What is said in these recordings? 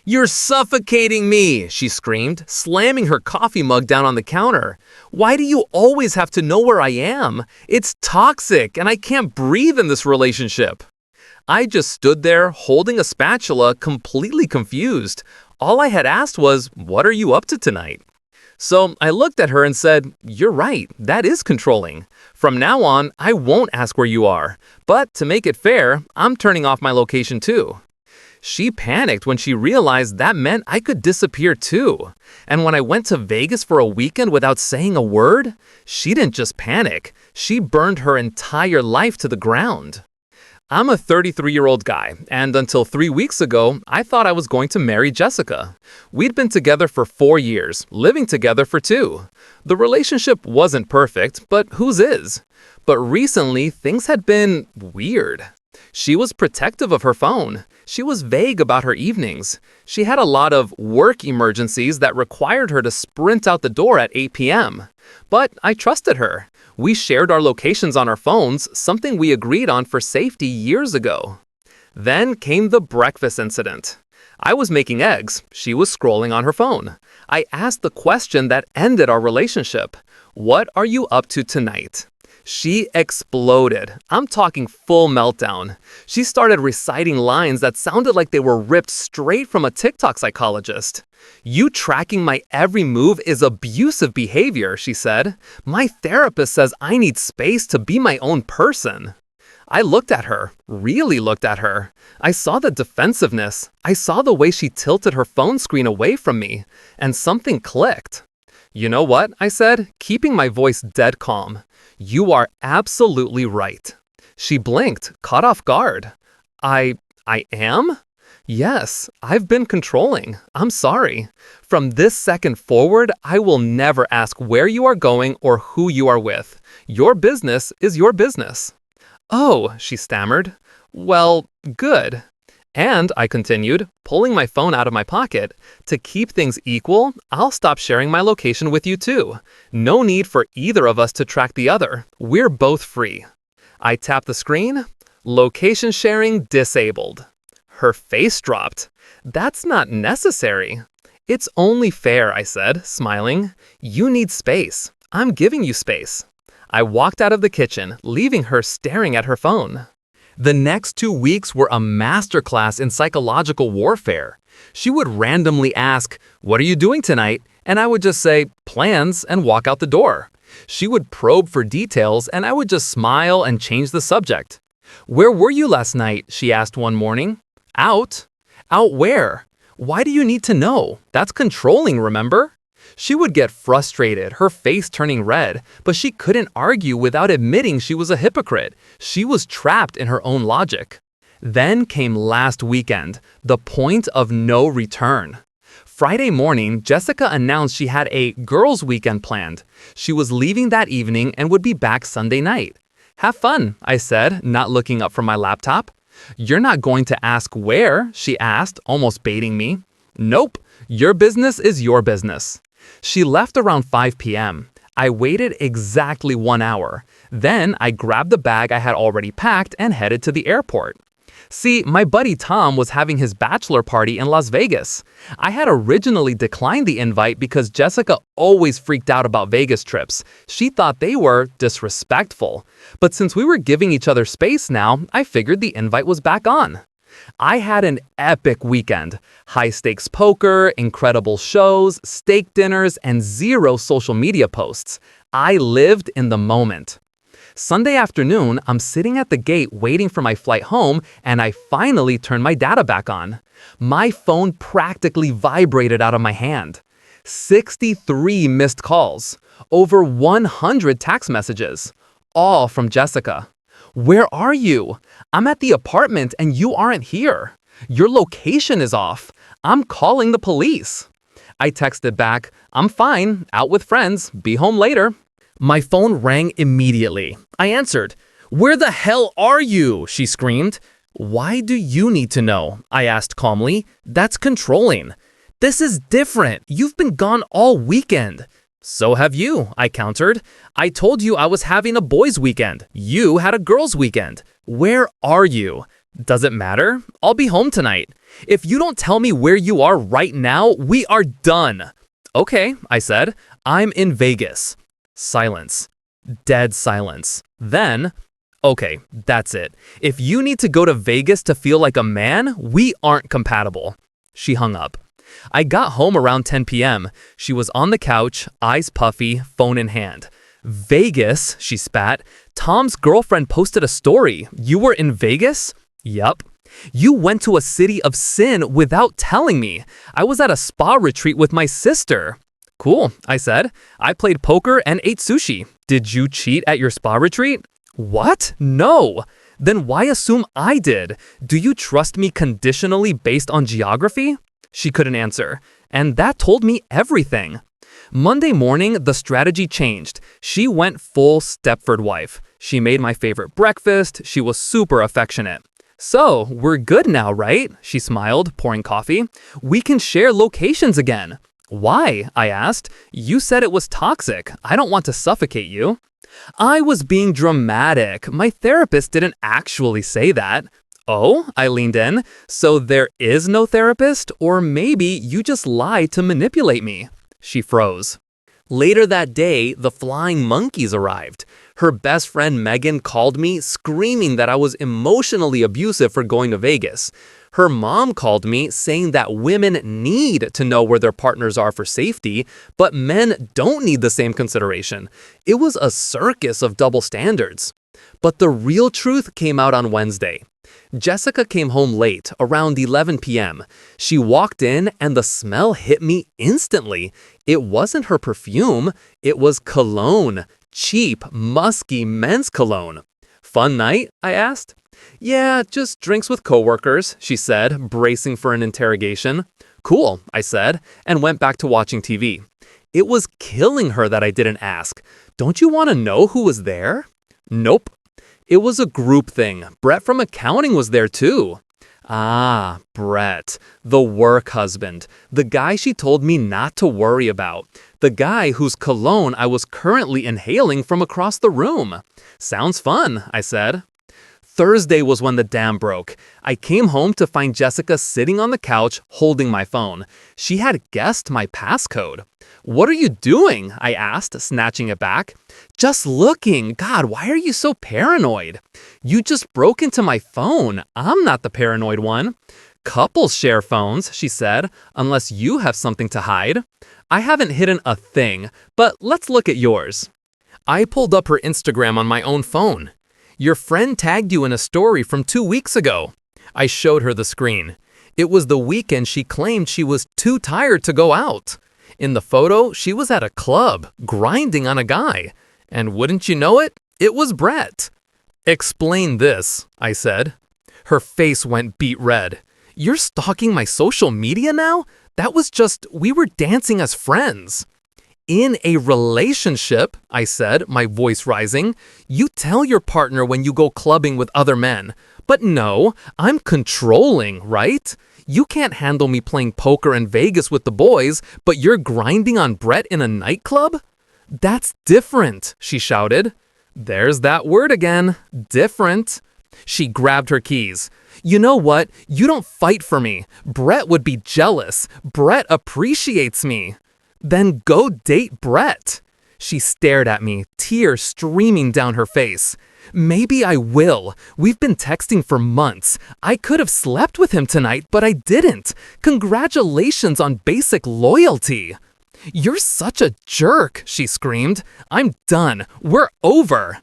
"You're suffocating me," she screamed, slamming her coffee mug down on the counter. "Why do you always have to know where I am? It's toxic, and I can't breathe in this relationship." I just stood there, holding a spatula, completely confused. All I had asked was, "What are you up to tonight?" So I looked at her and said, "You're right, that is controlling. From now on, I won't ask where you are. But to make it fair, I'm turning off my location too." She panicked when she realized that meant I could disappear too. And when I went to Vegas for a weekend without saying a word, she didn't just panic, she burned her entire life to the ground. I'm a 33-year-old guy, and until 3 weeks ago, I thought I was going to marry Jessica. We'd been together for 4 years, living together for 2. The relationship wasn't perfect, but whose is? But recently, things had been weird. She was protective of her phone. She was vague about her evenings. She had a lot of work emergencies that required her to sprint out the door at 8 p.m. But I trusted her. We shared our locations on our phones, something we agreed on for safety years ago. Then came the breakfast incident. I was making eggs. She was scrolling on her phone. I asked the question that ended our relationship. "What are you up to tonight?" She exploded. I'm talking full meltdown. She started reciting lines that sounded like they were ripped straight from a TikTok psychologist. "You tracking my every move is abusive behavior," she said. "My therapist says I need space to be my own person." I looked at her, really looked at her. I saw the defensiveness. I saw the way she tilted her phone screen away from me. And something clicked. "You know what?" I said, keeping my voice dead calm. "You are absolutely right." She blinked, caught off guard. I am? "Yes, I've been controlling. I'm sorry. From this second forward, I will never ask where you are going or who you are with. Your business is your business." "Oh," she stammered. "Well, good." And I continued, pulling my phone out of my pocket. "To keep things equal, I'll stop sharing my location with you too. No need for either of us to track the other. We're both free." I tapped the screen. "Location sharing disabled." Her face dropped. "That's not necessary." "It's only fair," I said, smiling. "You need space. I'm giving you space." I walked out of the kitchen, leaving her staring at her phone. The next 2 weeks were a masterclass in psychological warfare. She would randomly ask, "What are you doing tonight?" And I would just say, "Plans," and walk out the door. She would probe for details, and I would just smile and change the subject. "Where were you last night?" she asked one morning. "Out." "Out where?" "Why do you need to know? That's controlling, remember?" She would get frustrated, her face turning red, but she couldn't argue without admitting she was a hypocrite. She was trapped in her own logic. Then came last weekend, the point of no return. Friday morning, Jessica announced she had a girls' weekend planned. She was leaving that evening and would be back Sunday night. "Have fun," I said, not looking up from my laptop. "You're not going to ask where?" she asked, almost baiting me. "Nope, your business is your business." She left around 5 p.m. I waited exactly 1 hour. Then I grabbed the bag I had already packed and headed to the airport. See, my buddy Tom was having his bachelor party in Las Vegas. I had originally declined the invite because Jessica always freaked out about Vegas trips. She thought they were disrespectful. But since we were giving each other space now, I figured the invite was back on. I had an epic weekend. High-stakes poker, incredible shows, steak dinners, and 0 social media posts. I lived in the moment. Sunday afternoon, I'm sitting at the gate waiting for my flight home, and I finally turned my data back on. My phone practically vibrated out of my hand. 63 missed calls. Over 100 text messages. All from Jessica. "Where are you? I'm at the apartment and you aren't here. Your location is off. I'm calling the police." I texted back, "I'm fine, out with friends, be home later." My phone rang immediately. I answered. "Where the hell are you?" she screamed. "Why do you need to know?" I asked calmly. "That's controlling." "This is different. You've been gone all weekend." "So have you," I countered. "I told you I was having a boys' weekend. You had a girls' weekend. Where are you?" Does it matter? I'll be home tonight. If you don't tell me where you are right now, we are done. Okay, I said. I'm in Vegas. Silence. Dead silence. Then, okay, that's it. If you need to go to Vegas to feel like a man, we aren't compatible. She hung up. I got home around 10 p.m. She was on the couch, eyes puffy, phone in hand. Vegas, she spat. Tom's girlfriend posted a story. You were in Vegas? Yup. You went to a city of sin without telling me. I was at a spa retreat with my sister. Cool, I said. I played poker and ate sushi. Did you cheat at your spa retreat? What? No. Then why assume I did? Do you trust me conditionally based on geography? She couldn't answer, and that told me everything. Monday morning, the strategy changed. She went full Stepford wife. She made my favorite breakfast. She was super affectionate. So, we're good now, right? She smiled, pouring coffee. We can share locations again. Why? I asked. You said it was toxic. I don't want to suffocate you. I was being dramatic. My therapist didn't actually say that. Oh, I leaned in. So there is no therapist? Or maybe you just lie to manipulate me. She froze. Later that day, the flying monkeys arrived. Her best friend Megan called me, screaming that I was emotionally abusive for going to Vegas. Her mom called me, saying that women need to know where their partners are for safety, but men don't need the same consideration. It was a circus of double standards. But the real truth came out on Wednesday. Jessica came home late, around 11 p.m. She walked in and the smell hit me instantly. It wasn't her perfume, it was cologne. Cheap, musky men's cologne. Fun night? I asked. Yeah, just drinks with coworkers, she said, bracing for an interrogation. Cool, I said, and went back to watching TV. It was killing her that I didn't ask. Don't you want to know who was there? Nope. It was a group thing. Brett from accounting was there too. Ah, Brett, the work husband, the guy she told me not to worry about, the guy whose cologne I was currently inhaling from across the room. Sounds fun, I said. Thursday was when the dam broke. I came home to find Jessica sitting on the couch holding my phone. She had guessed my passcode. What are you doing? I asked, snatching it back. Just looking. God, why are you so paranoid? You just broke into my phone. I'm not the paranoid one. Couples share phones, she said, unless you have something to hide. I haven't hidden a thing, but let's look at yours. I pulled up her Instagram on my own phone. Your friend tagged you in a story from 2 weeks ago. I showed her the screen. It was the weekend she claimed she was too tired to go out. In the photo, she was at a club, grinding on a guy. And wouldn't you know it, it was Brett. Explain this, I said. Her face went beet red. You're stalking my social media now? That was just, we were dancing as friends. In a relationship, I said, my voice rising, you tell your partner when you go clubbing with other men. But no, I'm controlling, right? You can't handle me playing poker in Vegas with the boys, but you're grinding on Brett in a nightclub? That's different, she shouted. There's that word again, different. She grabbed her keys. You know what? You don't fight for me. Brett would be jealous. Brett appreciates me. Then go date Brett. She stared at me, tears streaming down her face. Maybe I will. We've been texting for months. I could have slept with him tonight, but I didn't. Congratulations on basic loyalty. You're such a jerk, she screamed. I'm done. We're over.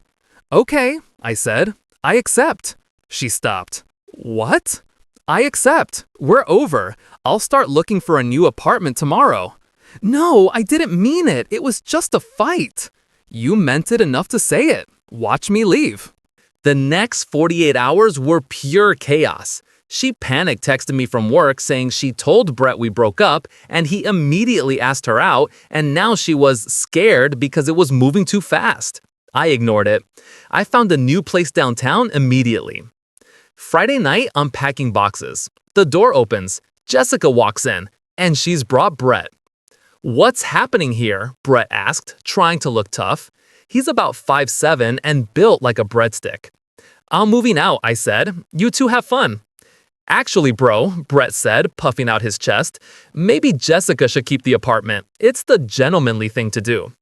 Okay, I said. I accept. She stopped. What? I accept. We're over. I'll start looking for a new apartment tomorrow. No, I didn't mean it. It was just a fight. You meant it enough to say it. Watch me leave. The next 48 hours were pure chaos. She panic texted me from work saying she told Brett we broke up and he immediately asked her out, and now she was scared because it was moving too fast. I ignored it. I found a new place downtown immediately. Friday night, I'm packing boxes. The door opens. Jessica walks in, and she's brought Brett. What's happening here? Brett asked, trying to look tough. He's about 5'7" and built like a breadstick. I'm moving out, I said. You two have fun. Actually, bro, Brett said, puffing out his chest, maybe Jessica should keep the apartment. It's the gentlemanly thing to do.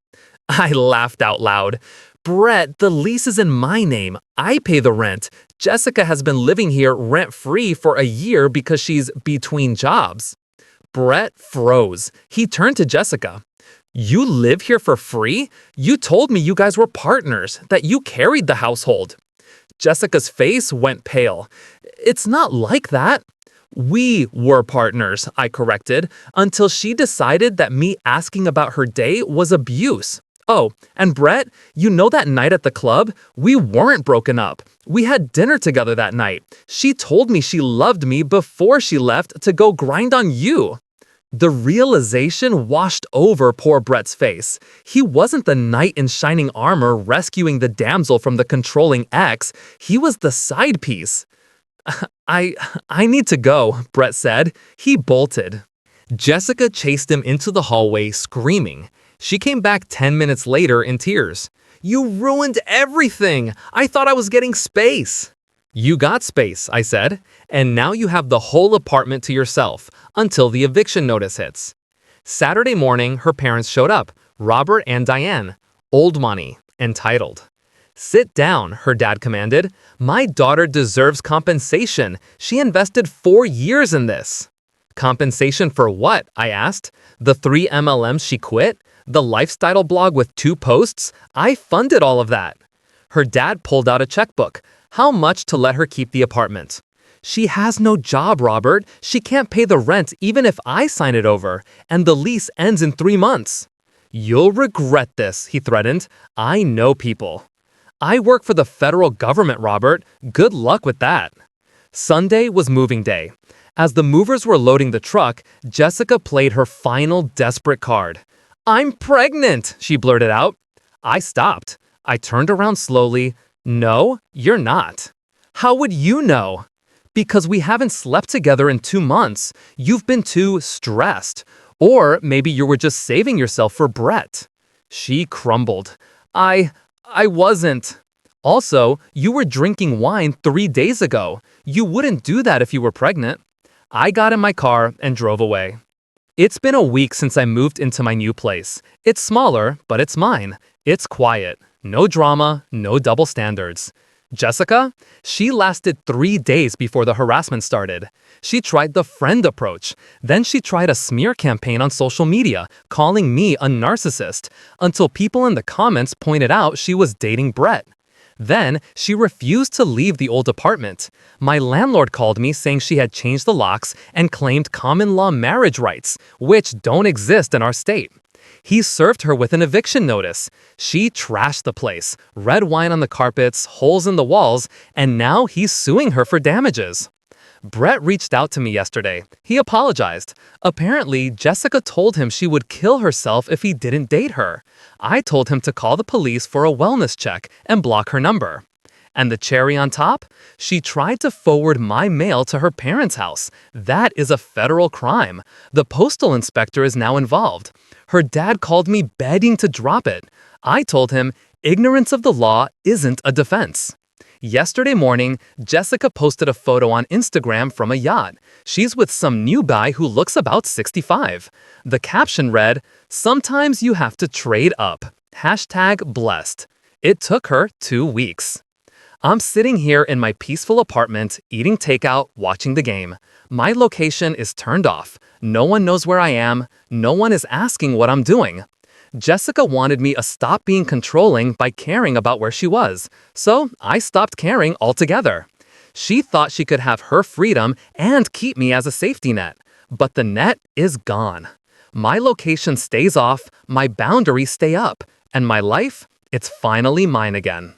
I laughed out loud. Brett, the lease is in my name. I pay the rent. Jessica has been living here rent-free for a year because she's between jobs. Brett froze. He turned to Jessica. You live here for free? You told me you guys were partners, that you carried the household. Jessica's face went pale. It's not like that. We were partners, I corrected, until she decided that me asking about her day was abuse. Oh, and Brett, you know that night at the club? We weren't broken up. We had dinner together that night. She told me she loved me before she left to go grind on you. The realization washed over poor Brett's face. He wasn't the knight in shining armor rescuing the damsel from the controlling ex. He was the side piece. I need to go, Brett said. He bolted. Jessica chased him into the hallway, screaming. She came back 10 minutes later in tears. You ruined everything! I thought I was getting space! You got space, I said, and now you have the whole apartment to yourself, until the eviction notice hits. Saturday morning, her parents showed up, Robert and Diane, old money, entitled. Sit down, her dad commanded. My daughter deserves compensation. She invested 4 years in this. Compensation for what? I asked. The 3 MLMs she quit? The lifestyle blog with 2 posts? I funded all of that. Her dad pulled out a checkbook. How much to let her keep the apartment? She has no job, Robert. She can't pay the rent even if I sign it over, and the lease ends in 3 months. You'll regret this, he threatened. I know people. I work for the federal government, Robert. Good luck with that. Sunday was moving day. As the movers were loading the truck, Jessica played her final desperate card. I'm pregnant, she blurted out. I stopped. I turned around slowly. No, you're not. How would you know? Because we haven't slept together in 2 months. You've been too stressed. Or maybe you were just saving yourself for Brett. She crumbled. I wasn't. Also, you were drinking wine 3 days ago. You wouldn't do that if you were pregnant. I got in my car and drove away. It's been a week since I moved into my new place. It's smaller, but it's mine. It's quiet. No drama, no double standards. Jessica? She lasted 3 days before the harassment started. She tried the friend approach. Then she tried a smear campaign on social media, calling me a narcissist, until people in the comments pointed out she was dating Brett. Then, she refused to leave the old apartment. My landlord called me saying she had changed the locks and claimed common law marriage rights, which don't exist in our state. He served her with an eviction notice. She trashed the place, red wine on the carpets, holes in the walls, and now he's suing her for damages. Brett reached out to me yesterday. He apologized. Apparently, Jessica told him she would kill herself if he didn't date her. I told him to call the police for a wellness check and block her number. And the cherry on top? She tried to forward my mail to her parents' house. That is a federal crime. The postal inspector is now involved. Her dad called me begging to drop it. I told him ignorance of the law isn't a defense. Yesterday morning, Jessica posted a photo on Instagram from a yacht. She's with some new guy who looks about 65. The caption read, "Sometimes you have to trade up. #blessed. It took her 2 weeks. I'm sitting here in my peaceful apartment, eating takeout, watching the game. My location is turned off. No one knows where I am. No one is asking what I'm doing. Jessica wanted me to stop being controlling by caring about where she was, so I stopped caring altogether. She thought she could have her freedom and keep me as a safety net, but the net is gone. My location stays off, my boundaries stay up, and my life, it's finally mine again."